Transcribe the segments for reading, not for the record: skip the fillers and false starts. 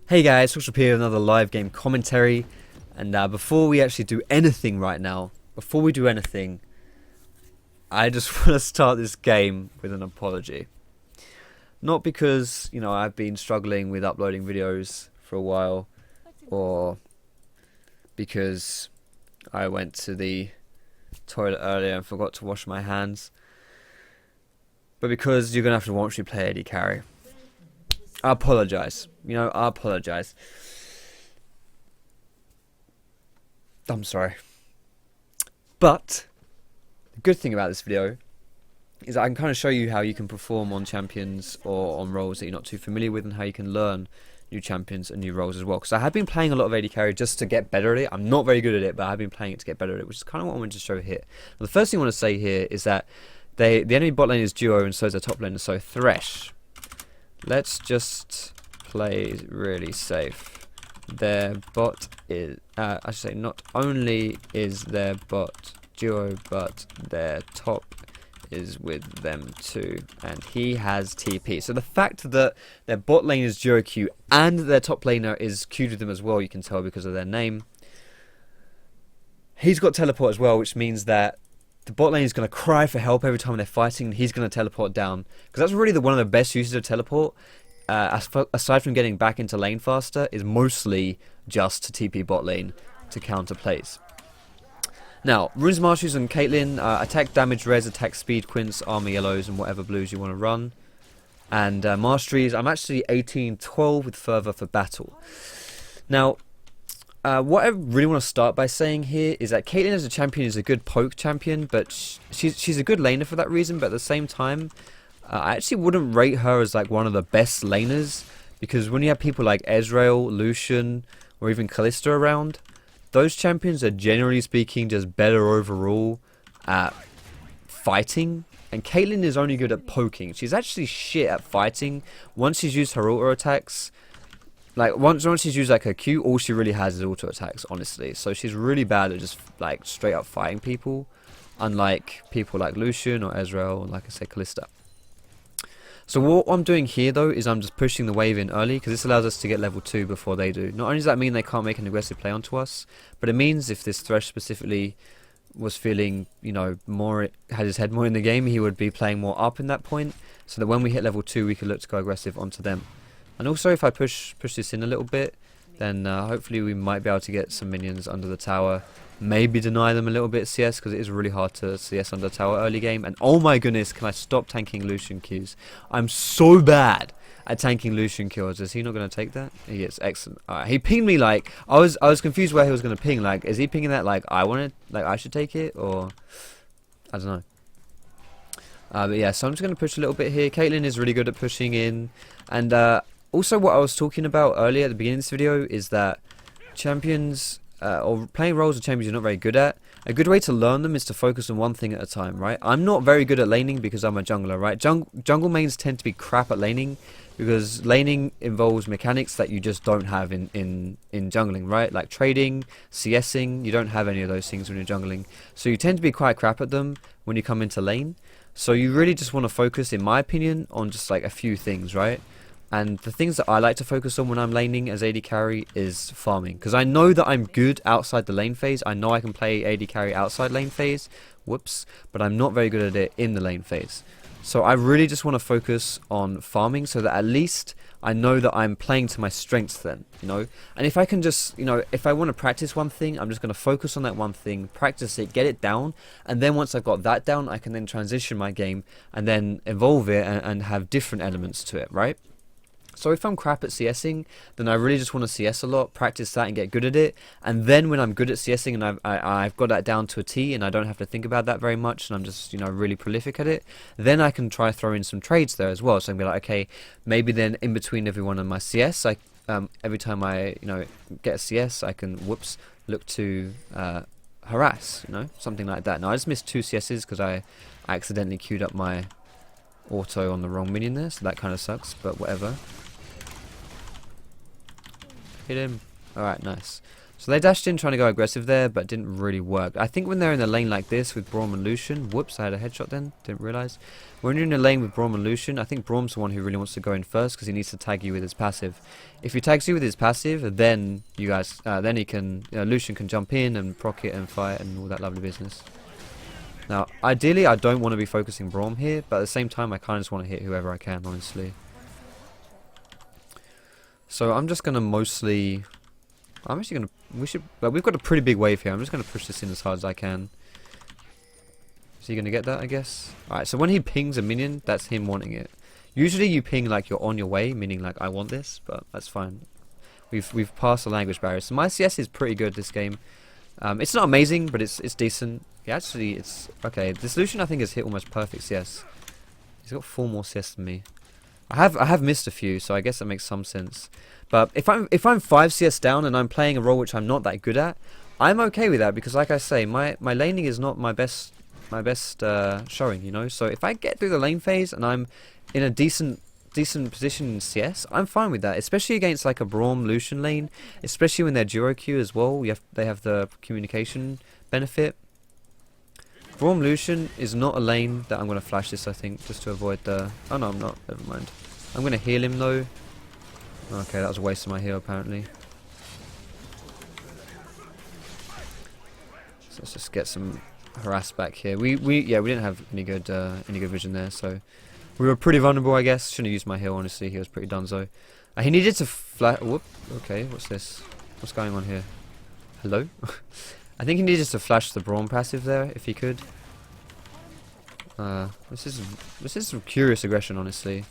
Hey guys, Foxdrop here, another live game commentary. And before we actually do anything right now, I just want to start this game with an apology. Not because, I've been struggling with uploading videos for a while, or because I went to the toilet earlier and forgot to wash my hands, but because you're going to have to watch me play AD carry. I apologize. I apologize. I'm sorry. But the good thing about this video is that I can kind of show you how you can perform on champions or on roles that you're not too familiar with, and how you can learn new champions and new roles as well. Because I have been playing a lot of AD carry just to get better at it. I'm not very good at it, but I have been playing it to get better at it, which is kind of what I wanted to show here. Now, the first thing I want to say here is that the enemy bot lane is duo, and so is their top lane, so Thresh. Let's just play really safe. Their bot is, I should say, not only is their bot duo, but their top is with them too, and he has TP. So the fact that their bot lane is duo Q and their top laner is Q'd with them as well, you can tell because of their name. He's got teleport as well, which means that the bot lane is going to cry for help every time they're fighting, and he's going to teleport down. Because that's really one of the best uses of teleport, aside from getting back into lane faster, is mostly just to TP bot lane to counter plays. Now, runes, masteries and Caitlyn, attack, damage, res, attack, speed, Quints, armor, yellows, and whatever blues you want to run. And masteries, I'm actually 18-12 with Fervor for battle. Now, what I really want to start by saying here is that Caitlyn as a champion is a good poke champion, but she's a good laner for that reason. But at the same time, I actually wouldn't rate her as like one of the best laners, because when you have people like Ezreal, Lucian, or even Kalista around, those champions are generally speaking just better overall at fighting. And Caitlyn is only good at poking. She's actually shit at fighting. Once she's used her auto attacks, like once she's used like her Q, all she really has is auto attacks, honestly. So she's really bad at just like straight up fighting people, unlike people like Lucian or Ezreal, or like I say, Kalista. So what I'm doing here though is I'm just pushing the wave in early, because this allows us to get level 2 before they do. Not only does that mean they can't make an aggressive play onto us, but it means if this Thresh specifically was feeling, more, had his head more in the game, he would be playing more up in that point, so that when we hit level 2 we could look to go aggressive onto them. And also if I push this in a little bit, then hopefully we might be able to get some minions under the tower. Maybe deny them a little bit CS, because it is really hard to CS under the tower early game. And oh my goodness, can I stop tanking Lucian Qs? I'm so bad at tanking Lucian kills. Is he not going to take that? He is. Excellent. Alright, he pinged me like, I was confused where he was going to ping. Like, is he pinging that like I should take it, or I don't know. But yeah, so I'm just going to push a little bit here. Caitlyn is really good at pushing in. And also what I was talking about earlier at the beginning of this video is that champions, or playing roles of champions you're not very good at, a good way to learn them is to focus on one thing at a time, right? I'm not very good at laning because I'm a jungler, right? Jungle mains tend to be crap at laning, because laning involves mechanics that you just don't have in jungling, right? Like trading, CSing, you don't have any of those things when you're jungling. So you tend to be quite crap at them when you come into lane. So you really just want to focus, in my opinion, on just like a few things, right? And the things that I like to focus on when I'm laning as AD carry is farming. Because I know that I'm good outside the lane phase. I know I can play AD carry outside lane phase. Whoops. But I'm not very good at it in the lane phase. So I really just want to focus on farming, so that at least I know that I'm playing to my strengths then, And if I can just, if I want to practice one thing, I'm just going to focus on that one thing, practice it, get it down, and then once I've got that down, I can then transition my game and then evolve it and have different elements to it, right? So if I'm crap at CSing, then I really just want to CS a lot, practice that and get good at it. And then when I'm good at CSing and I've got that down to a T and I don't have to think about that very much, and I'm just, really prolific at it, then I can try throw in some trades there as well. So I can be like, okay, maybe then in between every one of my CS, every time I, get a CS, I can, look to harass, something like that. Now I just missed 2 CSs because I accidentally queued up my auto on the wrong minion there, so that kind of sucks, but whatever. Hit him. Alright, nice. So they dashed in trying to go aggressive there, but it didn't really work. I think when they're in a lane like this with Braum and Lucian... Whoops, I had a headshot then. Didn't realise. When you're in a lane with Braum and Lucian, I think Braum's the one who really wants to go in first because he needs to tag you with his passive. If he tags you with his passive, then you guys... then he can... Lucian can jump in and proc it and fight and all that lovely business. Now, ideally, I don't want to be focusing Braum here, but at the same time, I kind of just want to hit whoever I can, honestly. So I'm just going to mostly... I'm actually going to... we've got a pretty big wave here. I'm just going to push this in as hard as I can. Is he going to get that, I guess? Alright, so when he pings a minion, that's him wanting it. Usually you ping like you're on your way, meaning like I want this, but that's fine. We've passed the language barrier. So my CS is pretty good this game. It's not amazing, but it's decent. Yeah, actually, it's... Okay, this Lucian I think has hit almost perfect CS. He's got 4 more CS than me. I have missed a few, so I guess that makes some sense. But if I'm 5 CS down and I'm playing a role which I'm not that good at, I'm okay with that because, like I say, my laning is not my best showing, you know. So if I get through the lane phase and I'm in a decent position in CS, I'm fine with that. Especially against like a Braum Lucian lane, especially when they're duo queue as well. They have the communication benefit. Braum Lucian is not a lane that I'm going to flash this, I think, just to avoid the... Oh no, I'm not. Never mind. I'm going to heal him though. Okay, that was a waste of my heal apparently. So let's just get some harass back here. We didn't have any good vision there, so we were pretty vulnerable, I guess. Shouldn't have used my heal, honestly. He was pretty donezo. He needed to flash... Whoop. Okay, what's this? What's going on here? Hello? I think he needed to flash the Braum passive there, if he could. This is some curious aggression, honestly.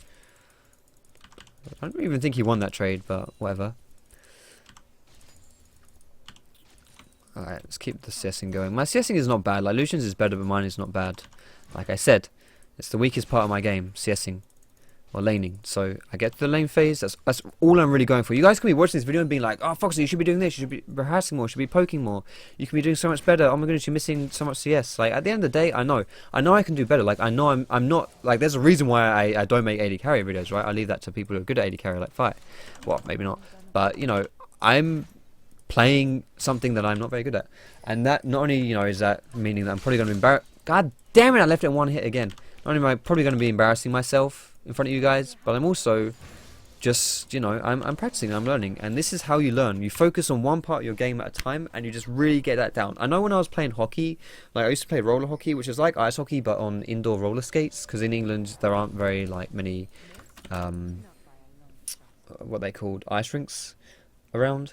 I don't even think he won that trade, but whatever. Alright, let's keep the CSing going. My CSing is not bad. Like, Lucian's is better, but mine is not bad. Like I said, it's the weakest part of my game, CSing. Or laning. So, I get to the lane phase. That's all I'm really going for. You guys can be watching this video and being like, oh, Foxy, you should be doing this. You should be harassing more. You should be poking more. You can be doing so much better. Oh my goodness, you're missing so much CS. Like, at the end of the day, I know I can do better. Like, I know I'm not... Like, there's a reason why I don't make AD carry videos, right? I leave that to people who are good at AD carry, like Fight. Well, maybe not. But, you know, I'm playing something that I'm not very good at. And that, not only, you know, is that meaning that I'm probably going to be embarrassed... God damn it, I left it in one hit again. Not only am I probably going to be embarrassing myself in front of you guys, but I'm also just, you know, I'm practicing, I'm learning, and this is how you learn. You focus on one part of your game at a time, and you just really get that down. I know when I was playing hockey, like I used to play roller hockey, which is like ice hockey, but on indoor roller skates, because in England there aren't very, like, many, what they called, ice rinks around.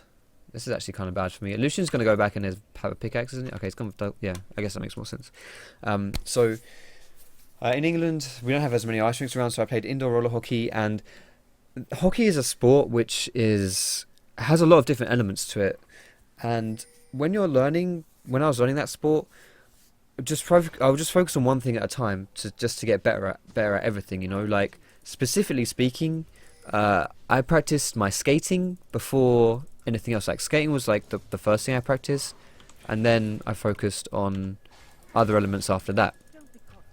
This is actually kind of bad for me. Lucian's going to go back and have a pickaxe, isn't it? Okay, it's gone, yeah, I guess that makes more sense. In England, we don't have as many ice rinks around, so I played indoor roller hockey, and hockey is a sport which has a lot of different elements to it. And when I was learning that sport, I would just focus on one thing at a time to get better at everything, you know. Like, specifically speaking, I practiced my skating before anything else. Like, skating was like the first thing I practiced, and then I focused on other elements after that.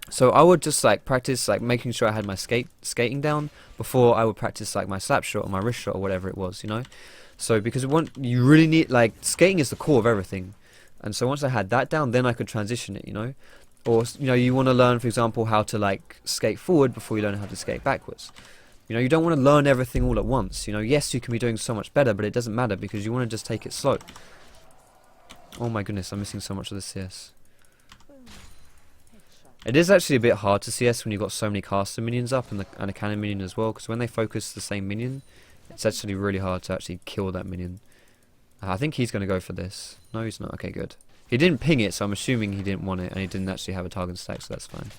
So I would just like practice like making sure I had my skating down before I would practice like my slap shot or my wrist shot or whatever it was, you know. So because you really need, like, skating is the core of everything, and so once I had that down, then I could transition it, you know. Or, you know, you want to learn, for example, how to like skate forward before you learn how to skate backwards. You know, you don't want to learn everything all at once. You know, yes, you can be doing so much better, but it doesn't matter because you want to just take it slow. Oh my goodness, I'm missing so much of the CS. It is actually a bit hard to CS when you've got so many caster minions up and a cannon minion as well, because when they focus the same minion, it's actually really hard to actually kill that minion. I think he's going to go for this. No, he's not. Okay, good. He didn't ping it, so I'm assuming he didn't want it, and he didn't actually have a target stack, so that's fine.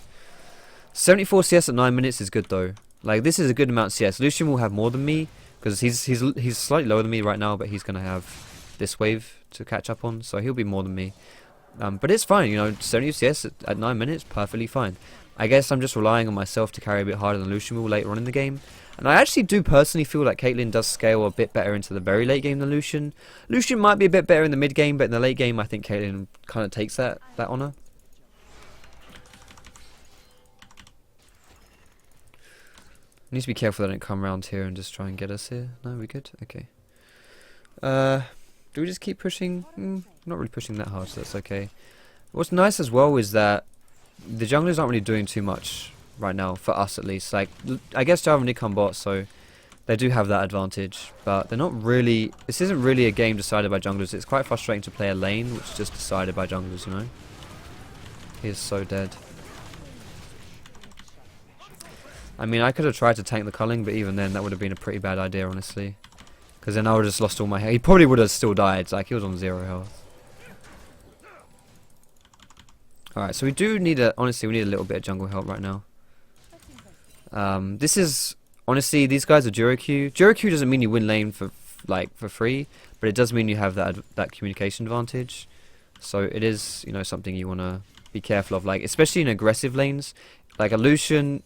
74 CS at 9 minutes is good though. Like, this is a good amount of CS. Lucian will have more than me, because he's slightly lower than me right now, but he's going to have this wave to catch up on, so he'll be more than me. But it's fine, you know, 70 CS at 9 minutes, perfectly fine. I guess I'm just relying on myself to carry a bit harder than Lucian will later on in the game. And I actually do personally feel like Caitlyn does scale a bit better into the very late game than Lucian. Lucian might be a bit better in the mid game, but in the late game I think Caitlyn kind of takes that honour. I need to be careful that I don't come around here and just try and get us here. No, we good? Okay. do we just keep pushing? Not really pushing that hard, so that's okay. What's nice as well is that the junglers aren't really doing too much right now, for us at least. Like, I guess Java and Nick on bot, so they do have that advantage, but they're not really... This isn't really a game decided by junglers. It's quite frustrating to play a lane which is just decided by junglers, you know? He is so dead. I mean, I could have tried to tank the culling, but even then, that would have been a pretty bad idea, honestly. Because then I would have just lost all my health. He probably would have still died. Like, he was on 0 health. Alright, so we do need a... Honestly, we need a little bit of jungle help right now. This is... Honestly, these guys are Duo Q. Duo Q doesn't mean you win lane for free, but it does mean you have that communication advantage. So it is, you know, something you want to be careful of. Like, especially in aggressive lanes. Like, a Lucian...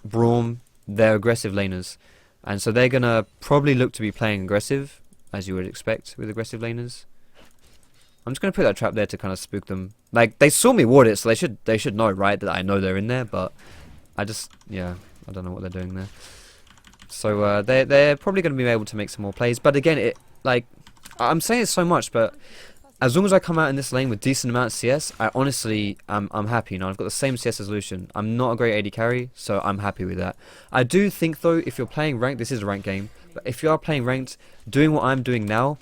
Braum, they're aggressive laners, and so they're gonna probably look to be playing aggressive, as you would expect with aggressive laners. I'm just gonna put that trap there to kind of spook them. Like, they saw me ward it, so they should know, right, that I know they're in there. But I just, yeah, I don't know what they're doing there. So they're probably gonna be able to make some more plays. But again, I'm saying it so much, but as long as I come out in this lane with decent amount of CS, I honestly, I'm happy. You know, I've got the same CS as Lucian. I'm not a great AD carry, so I'm happy with that. I do think, though, if you're playing ranked, this is a ranked game, but if you are playing ranked, doing what I'm doing now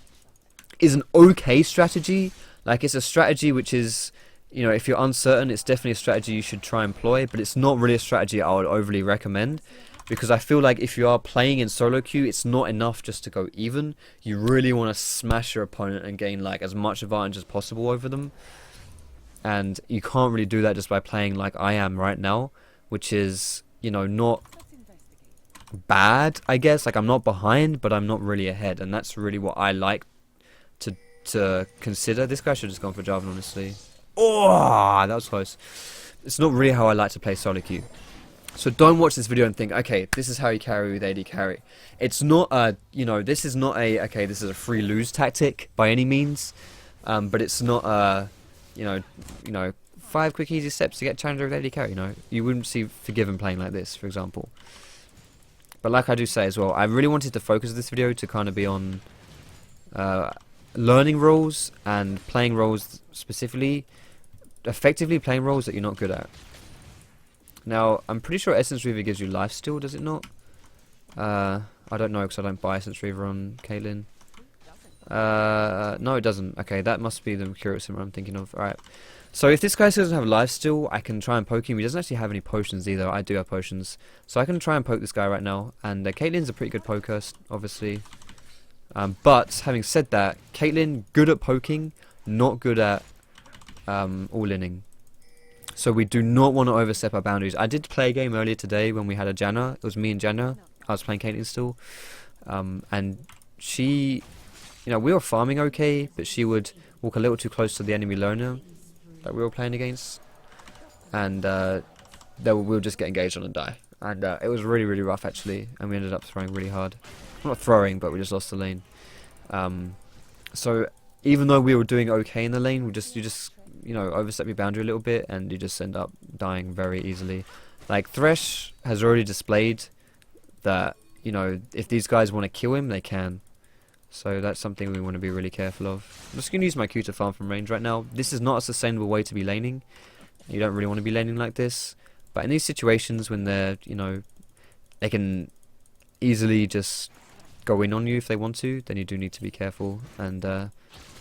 is an okay strategy. Like, it's a strategy which is, you know, if you're uncertain, it's definitely a strategy you should try and employ, but it's not really a strategy I would overly recommend. Because I feel like if you are playing in solo queue, it's not enough just to go even. You really want to smash your opponent and gain like as much advantage as possible over them. And you can't really do that just by playing like I am right now, which is, you know, not bad, I guess. Like, I'm not behind, but I'm not really ahead. And that's really what I like to consider. This guy should have just gone for Jarvan, honestly. Oh, that was close. It's not really how I like to play solo queue. So don't watch this video and think, okay, this is how you carry with AD carry. It's not a, you know, this is not a, okay, this is a free lose tactic by any means. But it's not a, you know, 5 quick easy steps to get challenger with AD carry. You know, you wouldn't see Forgiven playing like this, for example. But like I do say as well, I really wanted to focus this video to kind of be on learning roles and playing roles specifically, effectively playing roles that you're not good at. Now, I'm pretty sure Essence Reaver gives you lifesteal, does it not? I don't know because I don't buy Essence Reaver on Caitlyn. No, it doesn't. Okay, that must be the Mercurial Simmer I'm thinking of. Alright. So if this guy still doesn't have lifesteal, I can try and poke him. He doesn't actually have any potions either. I do have potions. So I can try and poke this guy right now. And Caitlyn's a pretty good poker, obviously. But, having said that, Caitlyn, good at poking, not good at all-inning. So we do not want to overstep our boundaries. I did play a game earlier today when we had a Janna. It was me and Janna. I was playing Caitlyn still. And she, you know, we were farming okay, but she would walk a little too close to the enemy loner that we were playing against. And we would just get engaged on and die. And it was really, really rough actually. And we ended up throwing really hard. Not throwing, but we just lost the lane. So even though we were doing okay in the lane, you just you know, overstep your boundary a little bit and you just end up dying very easily. Like, Thresh has already displayed that, you know, if these guys want to kill him, they can. So that's something we want to be really careful of. I'm just going to use my Q to farm from range right now. This is not a sustainable way to be laning. You don't really want to be laning like this. But in these situations when they're, you know, they can easily just go in on you if they want to, then you do need to be careful. And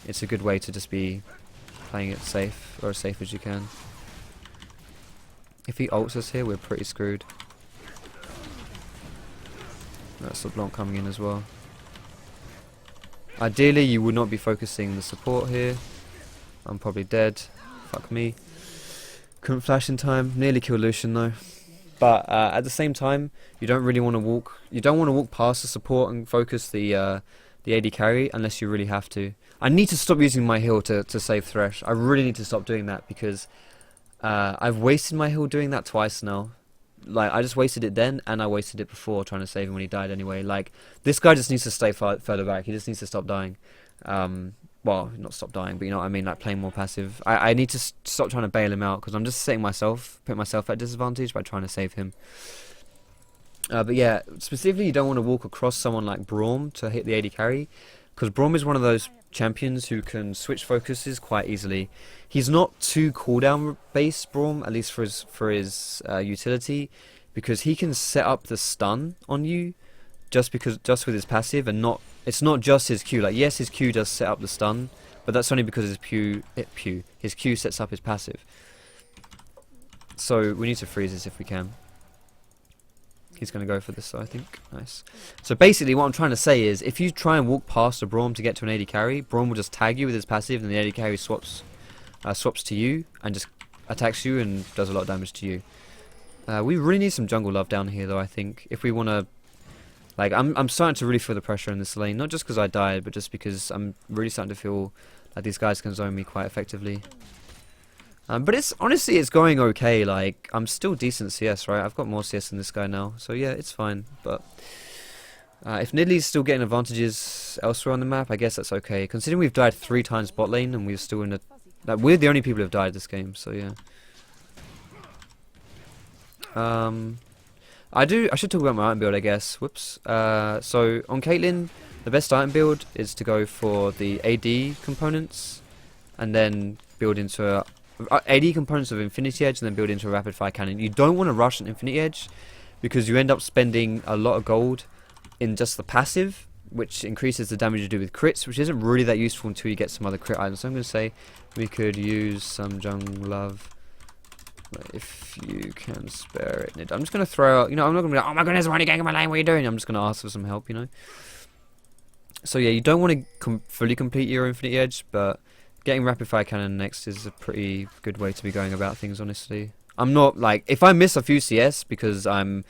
it's a good way to just be playing it safe, or as safe as you can. If he ults us here, we're pretty screwed. That's the Blanc coming in as well. Ideally, you would not be focusing the support here. I'm probably dead. Fuck me. Couldn't flash in time. Nearly killed Lucian though. But at the same time, you don't really want to walk. You don't want to walk past the support and focus the AD carry unless you really have to. I need to stop using my heal to save Thresh. I really need to stop doing that because I've wasted my heal doing that twice now. Like, I just wasted it then and I wasted it before trying to save him when he died anyway. Like, this guy just needs to stay further back. He just needs to stop dying. Well, not stop dying, but you know what I mean, like playing more passive. I need to stop trying to bail him out because I'm just putting myself at disadvantage by trying to save him. But yeah, specifically you don't want to walk across someone like Braum to hit the AD carry because Braum is one of those champions who can switch focuses quite easily. He's not too cooldown based, Braum, at least for his utility, because he can set up the stun on you just with his passive, and it's not just his Q. Like, yes, his Q does set up the stun, but that's only because his Q sets up his passive. So we need to freeze this if we can. He's going to go for this, I think. Nice. So basically what I'm trying to say is, if you try and walk past a Braum to get to an AD carry, Braum will just tag you with his passive, and the AD carry swaps to you and just attacks you and does a lot of damage to you. We really need some jungle love down here, though, I think, if we want to... Like, I'm starting to really feel the pressure in this lane, not just because I died, but just because I'm really starting to feel like these guys can zone me quite effectively. But honestly, it's going okay. Like, I'm still decent CS, right? I've got more CS than this guy now, so yeah, it's fine. But if Nidlee's still getting advantages elsewhere on the map, I guess that's okay. Considering we've died 3 times bot lane and we're still in a... Like, we're the only people who have died this game, so yeah. I should talk about my item build, I guess. Whoops. So on Caitlyn, the best item build is to go for the AD components, and then build into a... AD components of Infinity Edge, and then build into a rapid fire cannon. You don't want to rush an Infinity Edge because you end up spending a lot of gold in just the passive, which increases the damage you do with crits, which isn't really that useful until you get some other crit items. So I'm going to say we could use some jungle love if you can spare it. I'm just going to throw out, I'm not going to be like, oh my goodness, why are you getting in my lane, what are you doing? I'm just going to ask for some help, So yeah, you don't want to fully complete your Infinity Edge, but getting rapid fire cannon next is a pretty good way to be going about things, honestly. I'm not, like, if I miss a few CS because I'm,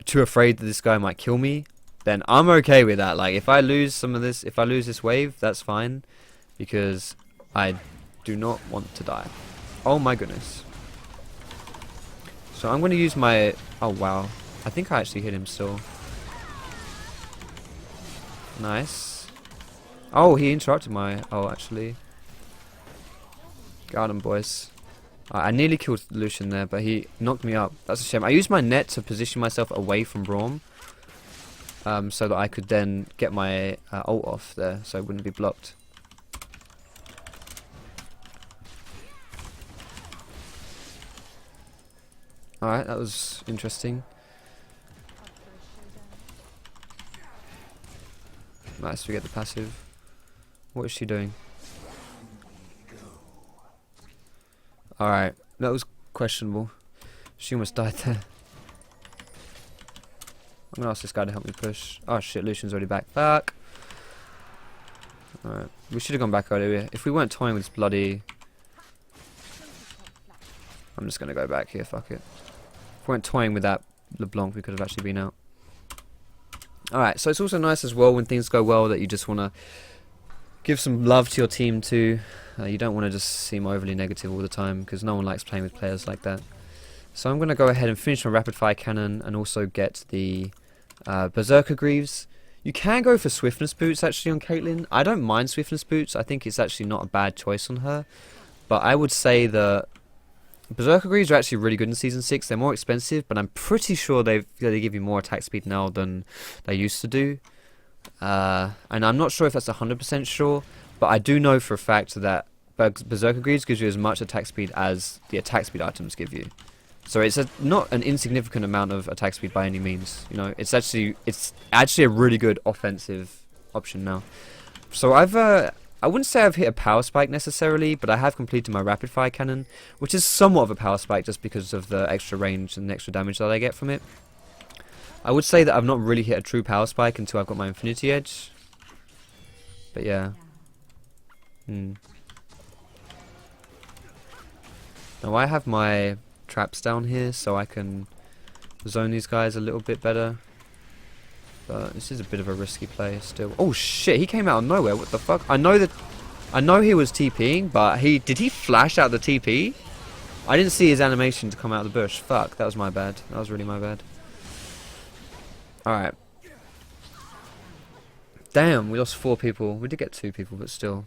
too afraid that this guy might kill me, then I'm okay with that. Like, if I lose this wave, that's fine, because I do not want to die. Oh my goodness. So I'm going to use my... Oh wow. I think I actually hit him still. Nice. Oh, he interrupted my... Oh, actually. Got him, boys. I nearly killed Lucian there, but he knocked me up. That's a shame. I used my net to position myself away from Braum, so that I could then get my ult off there, so it wouldn't be blocked. Alright, that was interesting. Nice, we get the passive. What is she doing? Alright, that was questionable. She almost died there. I'm gonna ask this guy to help me push. Oh shit, Lucian's already back. Fuck! Alright, we should have gone back earlier. If we weren't toying with this bloody... I'm just gonna go back here, fuck it. If we weren't toying with that LeBlanc, we could have actually been out. Alright, so it's also nice as well when things go well that you just want to give some love to your team too. You don't want to just seem overly negative all the time, because no one likes playing with players like that. So I'm going to go ahead and finish my rapid fire cannon and also get the Berserker Greaves. You can go for Swiftness Boots actually on Caitlyn. I don't mind Swiftness Boots. I think it's actually not a bad choice on her. But I would say that Berserker Greaves are actually really good in Season 6. They're more expensive, but I'm pretty sure they give you more attack speed now than they used to do. And I'm not sure if that's 100% sure, but I do know for a fact that Berserker Greaves gives you as much attack speed as the attack speed items give you. So it's not an insignificant amount of attack speed by any means. It's actually a really good offensive option now. So I wouldn't say I've hit a power spike necessarily, but I have completed my rapid fire cannon, which is somewhat of a power spike just because of the extra range and the extra damage that I get from it. I would say that I've not really hit a true power spike until I've got my Infinity Edge. But yeah. Now I have my traps down here so I can zone these guys a little bit better. But this is a bit of a risky play still. Oh shit, he came out of nowhere, what the fuck? I know he was TPing, but did he flash out the TP? I didn't see his animation to come out of the bush. Fuck, that was my bad. That was really my bad. Alright. Damn, we lost 4 people. We did get 2 people, but still.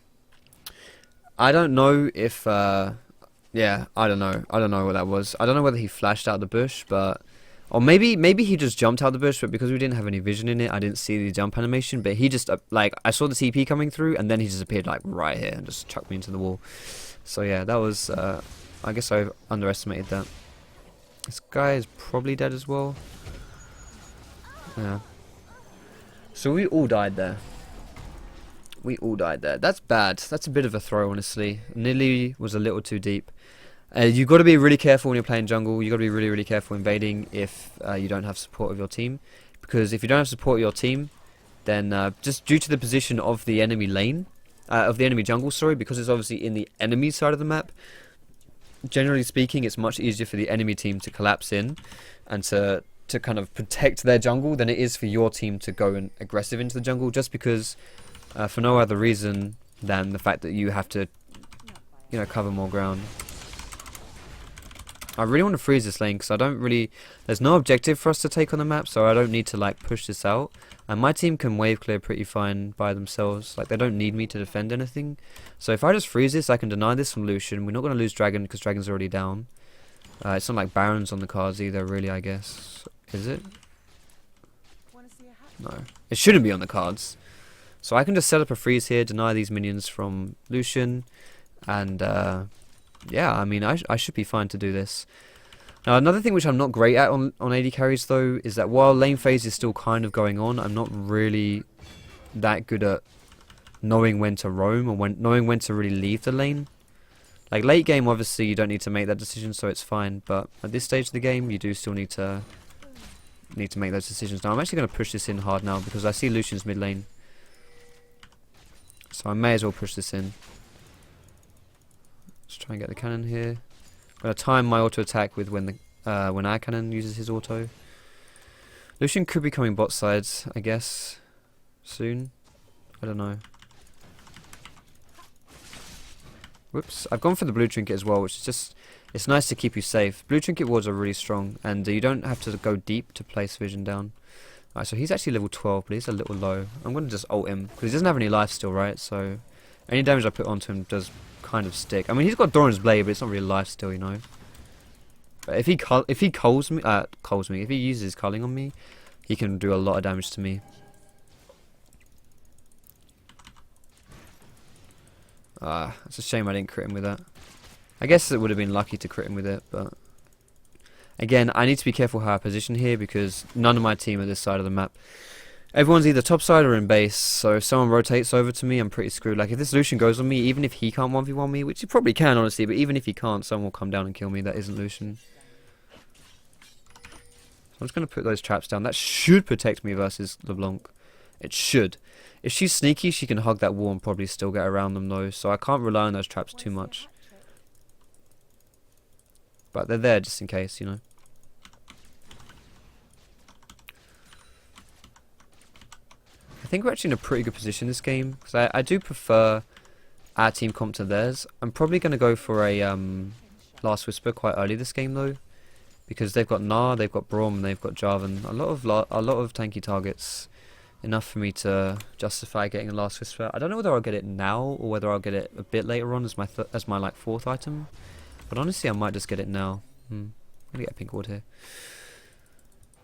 I don't know if, yeah, I don't know. I don't know what that was. I don't know whether he flashed out the bush, but Or maybe he just jumped out the bush, but because we didn't have any vision in it, I didn't see the jump animation. But he just like, I saw the TP coming through, and then he just appeared like right here and just chucked me into the wall. So yeah, that was I guess I underestimated that. This guy is probably dead as well. Yeah. So we all died there. We all died there. That's bad. That's a bit of a throw, honestly. Nearly was a little too deep. You've got to be really careful when you're playing jungle. You've got to be really, really careful invading if you don't have support of your team. Because if you don't have support of your team, then just due to the position of the enemy lane, of the enemy jungle, sorry, because it's obviously in the enemy side of the map, generally speaking, it's much easier for the enemy team to collapse in and to kind of protect their jungle than it is for your team to go and aggressive into the jungle, just because for no other reason than the fact that you have to, you know, cover more ground. I really want to freeze this lane because I don't really, there's no objective for us to take on the map, so I don't need to like push this out. And my team can wave clear pretty fine by themselves. Like, they don't need me to defend anything. So if I just freeze this, I can deny this from Lucian. We're not going to lose Dragon because Dragon's already down. It's not like Baron's on the cards either, really, I guess. Is it? No. It shouldn't be on the cards. So I can just set up a freeze here, deny these minions from Lucian, and yeah, I mean, I should be fine to do this. Now, another thing which I'm not great at on AD carries, though, is that while lane phase is still kind of going on, I'm not really that good at knowing when to roam or knowing when to really leave the lane. Like, late game, obviously, you don't need to make that decision, so it's fine. But at this stage of the game, you do still need to make those decisions. Now, I'm actually going to push this in hard now because I see Lucian's mid lane. So I may as well push this in. Let's try and get the cannon here. I'm going to time my auto attack with when our cannon uses his auto. Lucian could be coming bot sides, I guess, soon. I don't know. Whoops. I've gone for the blue trinket as well, which is just, it's nice to keep you safe. Blue trinket wards are really strong, and you don't have to go deep to place vision down. Alright, so he's actually level 12, but he's a little low. I'm going to just ult him, because he doesn't have any life still, right? So any damage I put onto him does kind of stick. I mean, he's got Doran's Blade, but it's not really life still, you know. But if he culls me, if he uses culling on me, he can do a lot of damage to me. It's a shame I didn't crit him with that. I guess it would have been lucky to crit him with it, but again, I need to be careful how I position here because none of my team are this side of the map. Everyone's either top side or in base, so if someone rotates over to me, I'm pretty screwed. Like, if this Lucian goes on me, even if he can't 1v1 me, which he probably can, honestly, but even if he can't, someone will come down and kill me that isn't Lucian. So I'm just going to put those traps down. That should protect me versus LeBlanc. It should. If she's sneaky, she can hug that wall and probably still get around them, though, so I can't rely on those traps too much. But they're there just in case, you know. I think we're actually in a pretty good position this game, because I do prefer our team comp to theirs. I'm probably going to go for a Last Whisper quite early this game though, because they've got Gnar, they've got Braum, they've got Jarvan, a lot of tanky targets, enough for me to justify getting a Last Whisper. I don't know whether I'll get it now or whether I'll get it a bit later on as my like fourth item, but honestly I might just get it now. I'm gonna get a pink ward here.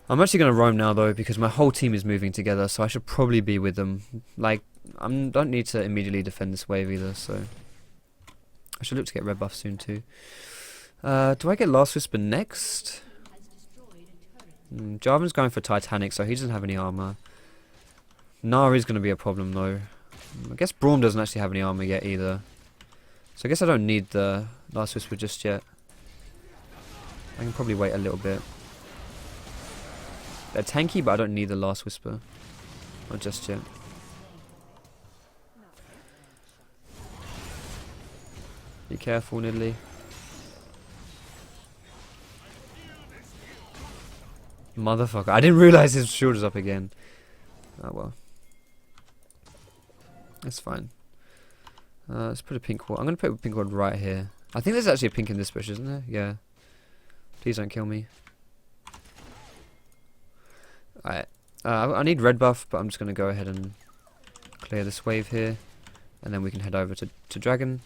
I'm actually going to roam now though because my whole team is moving together, so I should probably be with them. Like, I don't need to immediately defend this wave either, so I should look to get red buff soon too. Do I get Last Whisper next? Jarvan's going for Titanic, so he doesn't have any armor. Gnar is going to be a problem though. I guess Braum doesn't actually have any armor yet either, so I guess I don't need the Last Whisper just yet. I can probably wait a little bit. They're tanky, but I don't need the Last Whisper. Not just yet. Be careful, Nidalee. Motherfucker. I didn't realise his shield was up again. Oh well. That's fine. Let's put a pink ward. I'm going to put a pink ward right here. I think there's actually a pink in this bush, isn't there? Yeah. Please don't kill me. Alright, I need red buff, but I'm just going to go ahead and clear this wave here, and then we can head over to Dragon.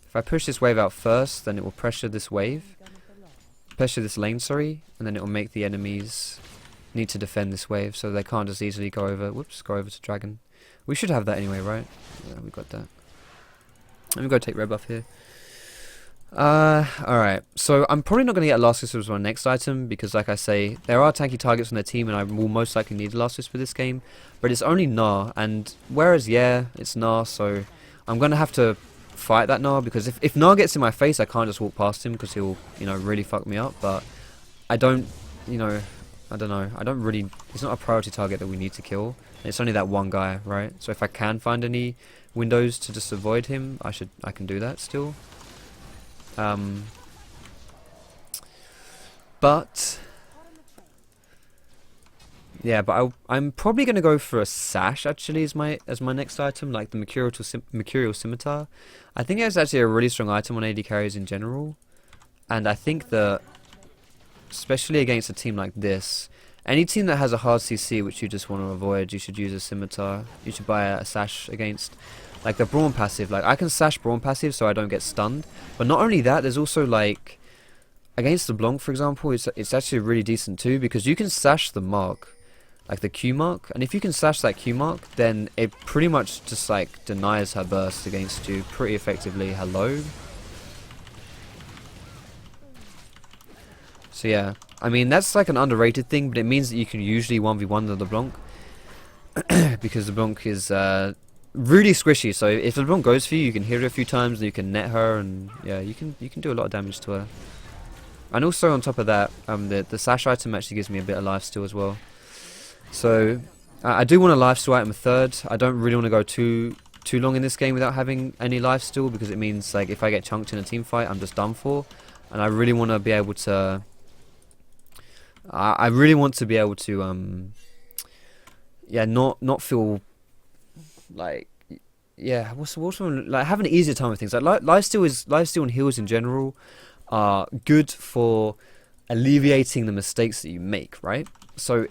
If I push this wave out first, then it will pressure this wave, pressure this lane, sorry, and then it will make the enemies need to defend this wave, so they can't just easily go over. Whoops, go over to dragon. We should have that anyway, right? Yeah, we got that. Let me go take red buff here. Alright, so I'm probably not going to get a last whisper as my next item, because like I say, there are tanky targets on their team and I will most likely need a last whisper this game, but it's only Gnar, and whereas yeah, it's Gnar, so I'm going to have to fight that Gnar, because if Gnar gets in my face I can't just walk past him, because he'll, you know, really fuck me up, but I don't, you know, I don't know, I don't really, it's not a priority target that we need to kill, it's only that one guy, right? So if I can find any windows to just avoid him, I can do that still. But yeah, but I'm probably gonna go for a sash actually as my next item, like the Mercurial Scimitar. I think it's actually a really strong item on AD carries in general, and I think that especially against a team like this, any team that has a hard CC which you just want to avoid, you should use a Scimitar. You should buy a sash against. Like the Brawn passive, like I can sash Brawn passive so I don't get stunned. But not only that, there's also like, against the Blanc for example, it's actually really decent too, because you can sash the mark, like the Q mark, and if you can sash that Q mark, then it pretty much just like denies her burst against you pretty effectively. Hello? So yeah, I mean that's like an underrated thing, but it means that you can usually 1v1 the Blanc, because the Blanc is really squishy, so if the Blanc goes for you, you can hit her a few times and you can net her, and yeah, you can do a lot of damage to her. And also on top of that, the sash item actually gives me a bit of lifesteal as well. So I do want a lifesteal item a third. I don't really want to go too long in this game without having any lifesteal, because it means like if I get chunked in a team fight, I'm just done for. And I really want to be able to. I really want to be able to yeah, not feel like, yeah, what's one, like have an easier time with things. Like lifesteal and heals in general are good for alleviating the mistakes that you make, right? So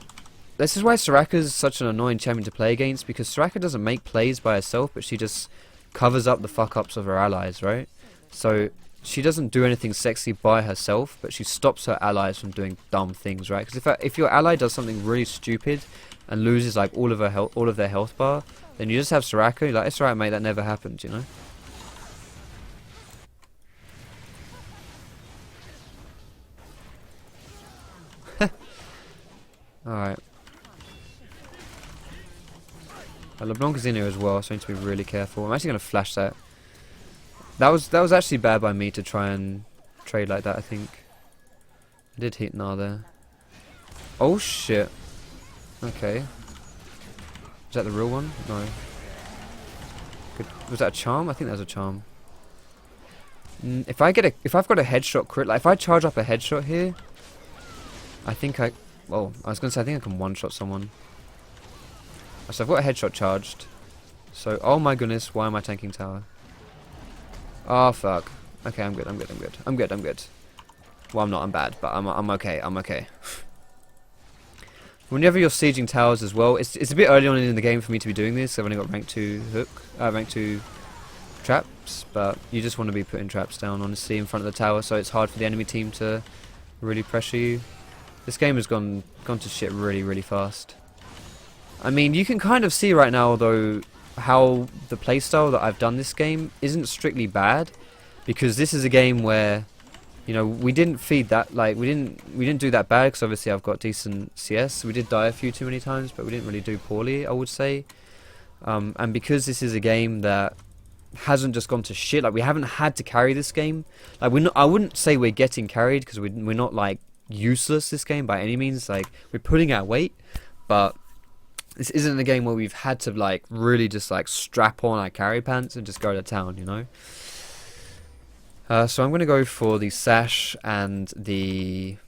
this is why Soraka is such an annoying champion to play against, because Soraka doesn't make plays by herself, but she just covers up the fuck ups of her allies, right? So she doesn't do anything sexy by herself, but she stops her allies from doing dumb things, right? Because if your ally does something really stupid and loses like all of their health bar, then you just have Soraka, you're like, it's alright mate, that never happened, you know? Alright. LeBlanc is in here as well, so I need to be really careful. I'm actually going to flash that. That was actually bad by me to try and trade like that, I think. I did hit Gnar there. Oh shit. Okay. Is that the real one? No. Good. Was that a charm? I think that was a charm. If I've got a headshot crit, like if I charge up a headshot here, I think well, I was gonna say I think I can one-shot someone. So I've got a headshot charged. So, oh my goodness, why am I tanking tower? Oh fuck. Okay, I'm good. Well, I'm not. I'm bad, but I'm okay. I'm okay. Whenever you're sieging towers as well, it's a bit early on in the game for me to be doing this. I've only got rank 2 rank 2 traps, but you just want to be putting traps down, honestly, in front of the tower, so it's hard for the enemy team to really pressure you. This game has gone to shit really fast. I mean, you can kind of see right now, though, how the playstyle that I've done this game isn't strictly bad, because this is a game where, you know, we didn't feed that, like, we didn't do that bad, because obviously I've got decent CS. We did die a few too many times, but we didn't really do poorly, I would say. And because this is a game that hasn't just gone to shit, like, we haven't had to carry this game. Like, I wouldn't say we're getting carried, because we're not, like, useless this game by any means. Like, we're putting our weight, but this isn't a game where we've had to, like, really just, like, strap on our carry pants and just go to town, you know? So I'm going to go for the sash and the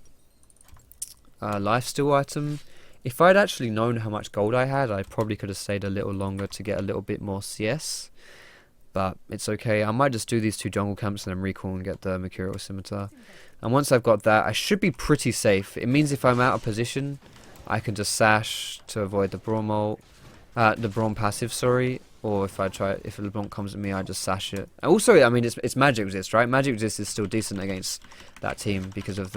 lifesteal item. If I'd actually known how much gold I had, I probably could have stayed a little longer to get a little bit more CS. But it's okay. I might just do these 2 jungle camps and then recall and get the Mercurial Scimitar. And once I've got that, I should be pretty safe. It means if I'm out of position, I can just sash to avoid the Brawn ult, the Brawn passive, sorry. or if a LeBlanc comes at me, I just sash it. And also, I mean, it's Magic Resist, right? Magic Resist is still decent against that team because of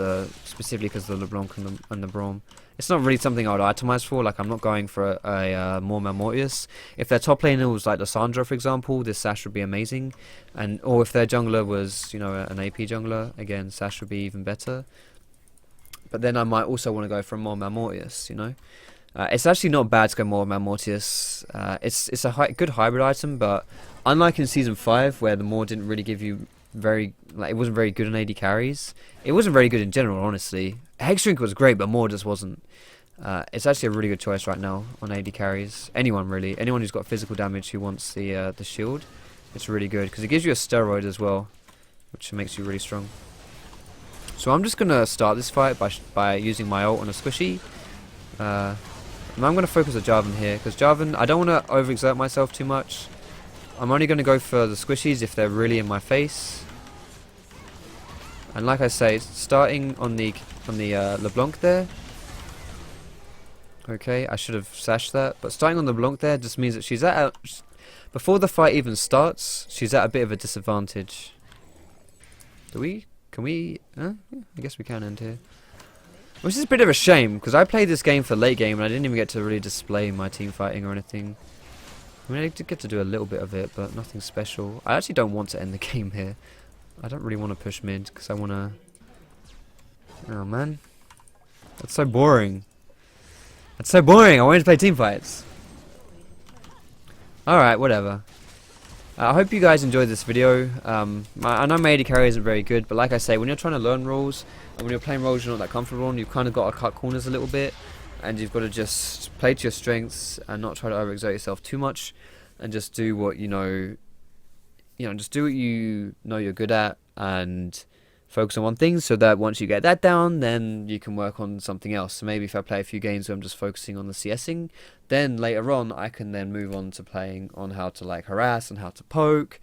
specifically because of the LeBlanc and the Braum. It's not really something I would itemize for. Like, I'm not going for a more Mortius. If their top laner was like Lissandra, for example, this sash would be amazing. Or if their jungler was, you know, an AP jungler, again, sash would be even better. But then I might also want to go for a more Mortius, you know. It's actually not bad to go more Mortius. It's a good hybrid item, but unlike in Season 5, where the Maw didn't really give you it wasn't very good in AD carries. It wasn't very good in general, honestly. Hexdrink was great, but Maw just wasn't. It's actually a really good choice right now on AD carries. Anyone, really. Anyone who's got physical damage who wants the shield. It's really good, because it gives you a steroid as well, which makes you really strong. So I'm just going to start this fight by using my ult on a squishy. And I'm going to focus on Jarvan here, because Jarvan, I don't want to overexert myself too much. I'm only going to go for the squishies if they're really in my face. And like I say, starting on the LeBlanc there. Okay, I should have sashed that. But starting on the LeBlanc there just means that she's before the fight even starts, she's at a bit of a disadvantage. Can we? I guess we can end here. Which is a bit of a shame, because I played this game for late game and I didn't even get to really display my team fighting or anything. I mean, I did get to do a little bit of it, but nothing special. I actually don't want to end the game here. I don't really want to push mid, because I want to... Oh, man. That's so boring. That's so boring. I wanted to play team fights. Alright, whatever. I hope you guys enjoyed this video. I know my AD carry isn't very good, but like I say, when you're trying to learn roles, and when you're playing roles you're not that comfortable on, you've kind of got to cut corners a little bit, and you've got to just play to your strengths and not try to overexert yourself too much, and just do what just do what you know you're good at, and focus on one thing, so that once you get that down, then you can work on something else. So maybe if I play a few games where I'm just focusing on the CSing, then later on I can then move on to playing on how to like harass and how to poke,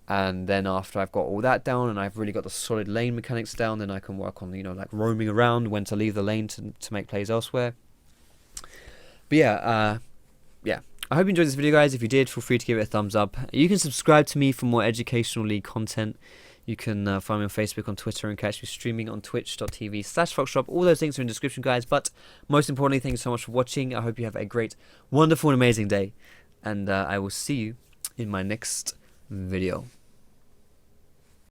and then after I've got all that down and I've really got the solid lane mechanics down, then I can work on, you know, like roaming around, when to leave the lane to make plays elsewhere. But yeah, I hope you enjoyed this video, guys. If you did, feel free to give it a thumbs up. You can subscribe to me for more educational league content. You can find me on Facebook, on Twitter, and catch me streaming on twitch.tv/Foxdrop. All those things are in the description, guys. But most importantly, thank you so much for watching. I hope you have a great, wonderful, and amazing day. And I will see you in my next video.